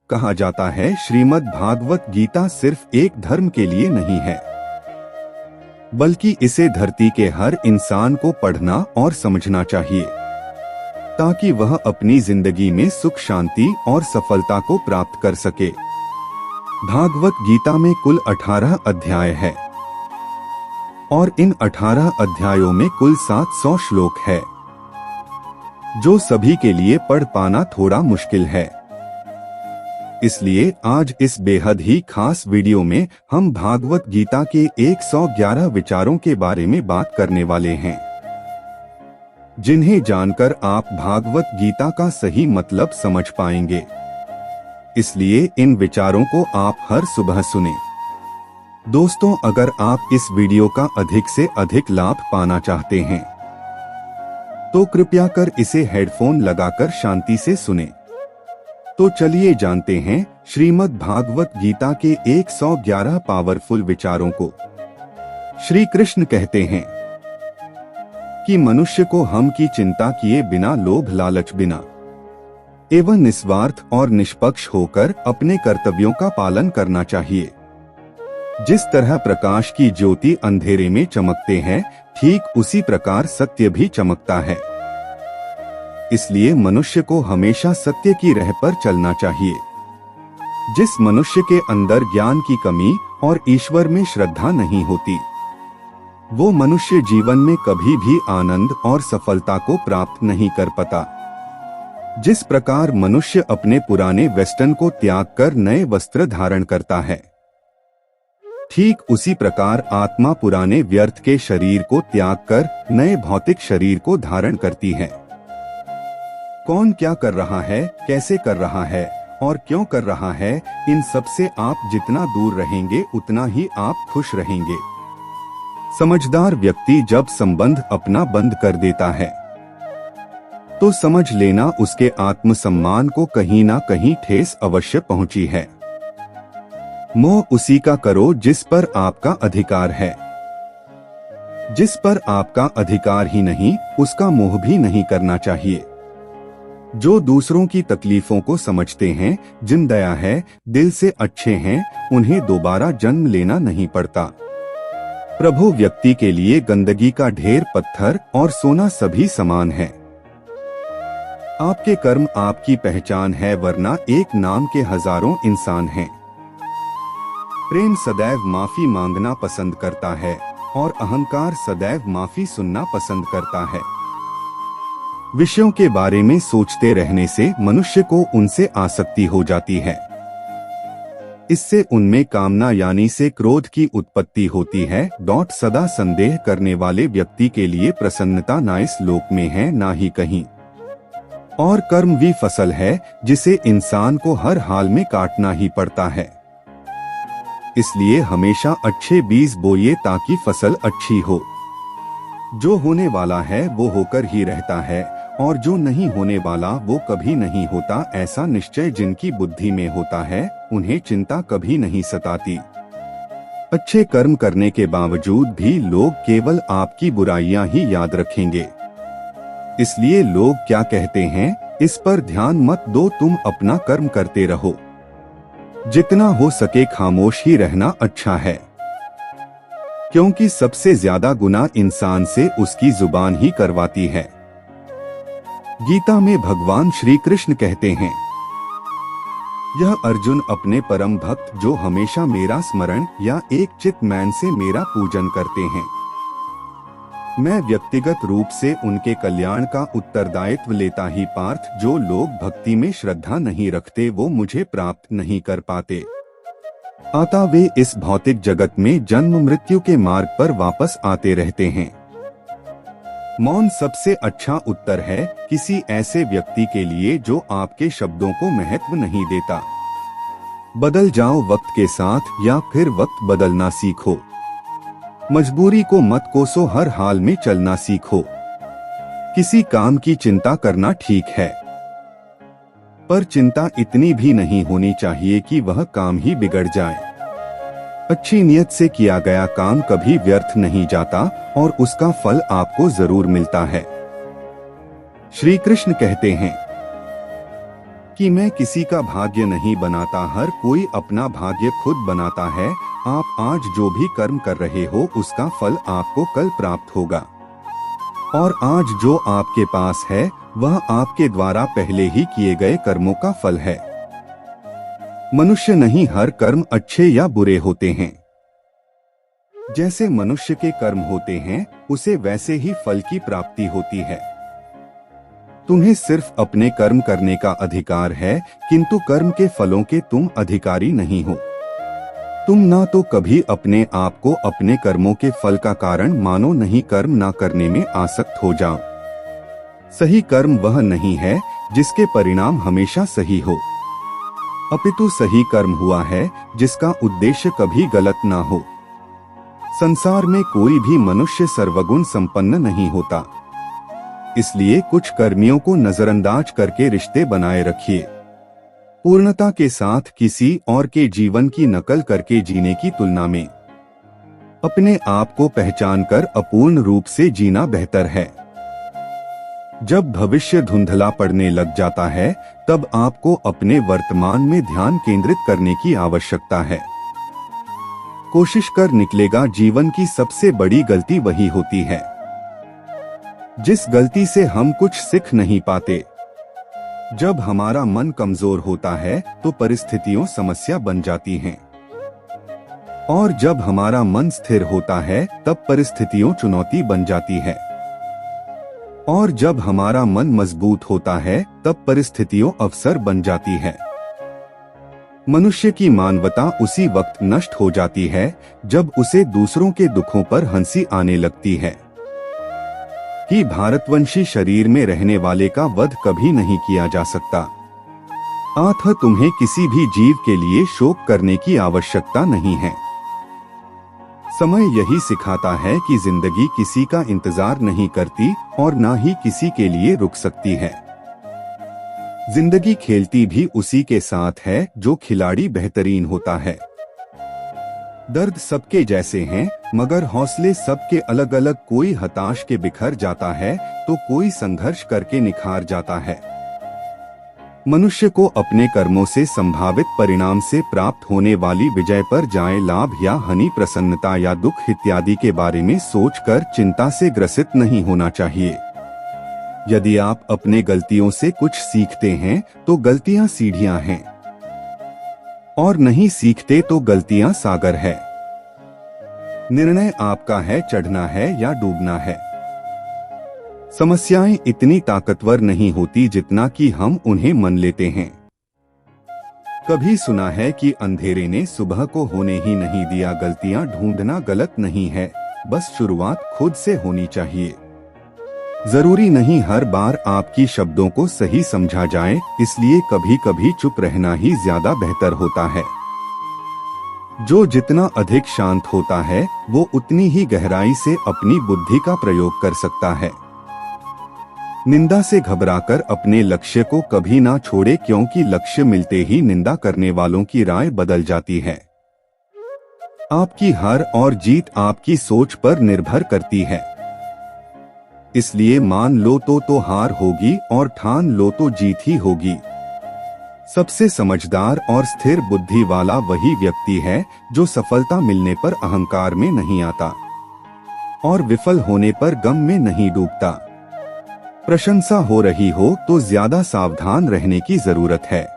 कहा जाता है श्रीमद् भागवत गीता सिर्फ एक धर्म के लिए नहीं है, बल्कि इसे धरती के हर इंसान को पढ़ना और समझना चाहिए, ताकि वह अपनी जिंदगी में सुख, शांति और सफलता को प्राप्त कर सके। भागवत गीता में कुल 18 अध्याय है और इन 18 अध्यायों में कुल 700 श्लोक है, जो सभी के लिए पढ़ पाना थोड़ा मुश्किल है। इसलिए आज इस बेहद ही खास वीडियो में हम भागवत गीता के 111 विचारों के बारे में बात करने वाले हैं, जिन्हें जानकर आप भागवत गीता का सही मतलब समझ पाएंगे। इसलिए इन विचारों को आप हर सुबह सुनें। दोस्तों, अगर आप इस वीडियो का अधिक से अधिक लाभ पाना चाहते हैं तो कृपया कर इसे हेडफोन लगाकर शांति से सुनें। तो चलिए जानते हैं श्रीमद् भागवत गीता के 111 पावरफुल विचारों को। श्री कृष्ण कहते हैं कि मनुष्य को हम की चिंता किए बिना, लोभ लालच बिना एवं निस्वार्थ और निष्पक्ष होकर अपने कर्तव्यों का पालन करना चाहिए। जिस तरह प्रकाश की ज्योति अंधेरे में चमकते हैं, ठीक उसी प्रकार सत्य भी चमकता है। इसलिए मनुष्य को हमेशा सत्य की राह पर चलना चाहिए। जिस मनुष्य के अंदर ज्ञान की कमी और ईश्वर में श्रद्धा नहीं होती, वो मनुष्य जीवन में कभी भी आनंद और सफलता को प्राप्त नहीं कर पाता। जिस प्रकार मनुष्य अपने पुराने वेस्टर्न को त्याग कर नए वस्त्र धारण करता है, ठीक उसी प्रकार आत्मा पुराने व्यर्थ के शरीर को त्याग कर नए भौतिक शरीर को धारण करती है। कौन क्या कर रहा है, कैसे कर रहा है और क्यों कर रहा है, इन सब से आप जितना दूर रहेंगे उतना ही आप खुश रहेंगे। समझदार व्यक्ति जब संबंध अपना बंद कर देता है तो समझ लेना उसके आत्मसम्मान को कहीं ना कहीं ठेस अवश्य पहुंची है। मोह उसी का करो जिस पर आपका अधिकार है। जिस पर आपका अधिकार ही नहीं, उसका मोह भी नहीं करना चाहिए। जो दूसरों की तकलीफों को समझते हैं, जिन दया है, दिल से अच्छे हैं, उन्हें दोबारा जन्म लेना नहीं पड़ता। प्रभु व्यक्ति के लिए गंदगी का ढेर, पत्थर और सोना सभी समान है। आपके कर्म आपकी पहचान है, वरना एक नाम के हजारों इंसान हैं। प्रेम सदैव माफी मांगना पसंद करता है और अहंकार सदैव माफी सुनना पसंद करता है। विषयों के बारे में सोचते रहने से मनुष्य को उनसे आसक्ति हो जाती है। इससे उनमें कामना यानी से क्रोध की उत्पत्ति होती है। सदा संदेह करने वाले व्यक्ति के लिए प्रसन्नता ना इस लोक में है ना ही कहीं और। कर्म भी फसल है जिसे इंसान को हर हाल में काटना ही पड़ता है। इसलिए हमेशा अच्छे बीज बोइए ताकि फसल अच्छी हो। जो होने वाला है वो होकर ही रहता है और जो नहीं होने वाला वो कभी नहीं होता। ऐसा निश्चय जिनकी बुद्धि में होता है, उन्हें चिंता कभी नहीं सताती। अच्छे कर्म करने के बावजूद भी लोग केवल आपकी बुराइयां ही याद रखेंगे। इसलिए लोग क्या कहते हैं, इस पर ध्यान मत दो, तुम अपना कर्म करते रहो। जितना हो सके खामोश ही रहना अच्छा है, क्योंकि सबसे ज्यादा गुनाह इंसान से उसकी जुबान ही करवाती है। गीता में भगवान श्री कृष्ण कहते हैं, यह अर्जुन अपने परम भक्त जो हमेशा मेरा स्मरण या एक चित मैन से मेरा पूजन करते हैं, मैं व्यक्तिगत रूप से उनके कल्याण का उत्तरदायित्व लेता ही पार्थ। जो लोग भक्ति में श्रद्धा नहीं रखते वो मुझे प्राप्त नहीं कर पाते, अतः वे इस भौतिक जगत में जन्म मृत्यु के मार्ग पर वापस आते रहते हैं। मौन सबसे अच्छा उत्तर है किसी ऐसे व्यक्ति के लिए जो आपके शब्दों को महत्व नहीं देता। बदल जाओ वक्त के साथ या फिर वक्त बदलना सीखो। मजबूरी को मत कोसो, हर हाल में चलना सीखो। किसी काम की चिंता करना ठीक है, पर चिंता इतनी भी नहीं होनी चाहिए कि वह काम ही बिगड़ जाए। अच्छी नियत से किया गया काम कभी व्यर्थ नहीं जाता और उसका फल आपको जरूर मिलता है। श्री कृष्ण कहते हैं, कि मैं किसी का भाग्य नहीं बनाता, हर कोई अपना भाग्य खुद बनाता है। आप आज जो भी कर्म कर रहे हो उसका फल आपको कल प्राप्त होगा, और आज जो आपके पास है वह आपके द्वारा पहले ही किए गए कर्मों का फल है। मनुष्य नहीं हर कर्म अच्छे या बुरे होते हैं। जैसे मनुष्य के कर्म होते हैं उसे वैसे ही फल की प्राप्ति होती है। तुम्हें सिर्फ अपने कर्म करने का अधिकार है, किंतु कर्म के फलों के तुम अधिकारी नहीं हो। तुम ना तो कभी अपने आप को अपने कर्मों के फल का कारण मानो, नहीं कर्म ना करने में आसक्त हो जाओ। सही कर्म वह नहीं है जिसके परिणाम हमेशा सही हो, अपितु सही कर्म हुआ है जिसका उद्देश्य कभी गलत ना हो। संसार में कोई भी मनुष्य सर्वगुण संपन्न नहीं होता, इसलिए कुछ कर्मियों को नजरअंदाज करके रिश्ते बनाए रखिए। पूर्णता के साथ किसी और के जीवन की नकल करके जीने की तुलना में अपने आप को पहचानकर अपूर्ण रूप से जीना बेहतर है। जब भविष्य धुंधला पड़ने लग जाता है तब आपको अपने वर्तमान में ध्यान केंद्रित करने की आवश्यकता है। कोशिश कर निकलेगा, जीवन की सबसे बड़ी गलती वही होती है जिस गलती से हम कुछ सीख नहीं पाते। जब हमारा मन कमजोर होता है तो परिस्थितियां समस्या बन जाती हैं, और जब हमारा मन स्थिर होता है तब परिस्थितियां चुनौती बन जाती है, और जब हमारा मन मजबूत होता है तब परिस्थितियां अवसर बन जाती है। मनुष्य की मानवता उसी वक्त नष्ट हो जाती है जब उसे दूसरों के दुखों पर हंसी आने लगती है। कि भारतवंशी शरीर में रहने वाले का वध कभी नहीं किया जा सकता। अतः तुम्हें किसी भी जीव के लिए शोक करने की आवश्यकता नहीं है। समय यही सिखाता है कि जिंदगी किसी का इंतजार नहीं करती और ना ही किसी के लिए रुक सकती है। जिंदगी खेलती भी उसी के साथ है जो खिलाड़ी बेहतरीन होता है। दर्द सबके जैसे हैं, मगर हौसले सबके अलग अलग। कोई हताश के बिखर जाता है तो कोई संघर्ष करके निखार जाता है। मनुष्य को अपने कर्मों से संभावित परिणाम से प्राप्त होने वाली विजय पर जाए लाभ या हानि, प्रसन्नता या दुख इत्यादि के बारे में सोचकर चिंता से ग्रसित नहीं होना चाहिए। यदि आप अपने गलतियों से कुछ सीखते हैं तो गलतियां सीढ़ियां हैं, और नहीं सीखते तो गलतियां सागर है। निर्णय आपका है, चढ़ना है या डूबना है। समस्याएं इतनी ताकतवर नहीं होती जितना कि हम उन्हें मान लेते हैं। कभी सुना है कि अंधेरे ने सुबह को होने ही नहीं दिया। गलतियां ढूंढना गलत नहीं है, बस शुरुआत खुद से होनी चाहिए। जरूरी नहीं हर बार आपकी शब्दों को सही समझा जाए, इसलिए कभी कभी चुप रहना ही ज्यादा बेहतर होता है। जो जितना अधिक शांत होता है वो उतनी ही गहराई से अपनी बुद्धि का प्रयोग कर सकता है। निंदा से घबराकर अपने लक्ष्य को कभी ना छोड़े, क्योंकि लक्ष्य मिलते ही निंदा करने वालों की राय बदल जाती है। आपकी हार और जीत आपकी सोच पर निर्भर करती है। इसलिए मान लो तो हार होगी और ठान लो तो जीत ही होगी। सबसे समझदार और स्थिर बुद्धि वाला वही व्यक्ति है जो सफलता मिलने पर अहंकार में नहीं आता और विफल होने पर गम में नहीं डूबता। प्रशंसा हो रही हो तो ज्यादा सावधान रहने की जरूरत है।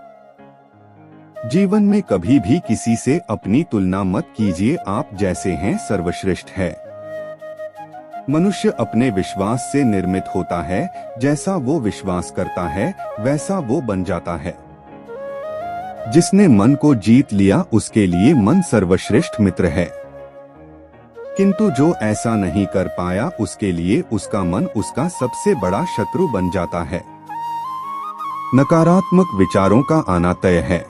जीवन में कभी भी किसी से अपनी तुलना मत कीजिए, आप जैसे हैं सर्वश्रेष्ठ है। मनुष्य अपने विश्वास से निर्मित होता है, जैसा वो विश्वास करता है वैसा वो बन जाता है। जिसने मन को जीत लिया उसके लिए मन सर्वश्रेष्ठ मित्र है, किंतु जो ऐसा नहीं कर पाया उसके लिए उसका मन उसका सबसे बड़ा शत्रु बन जाता है। नकारात्मक विचारों का आना तय है।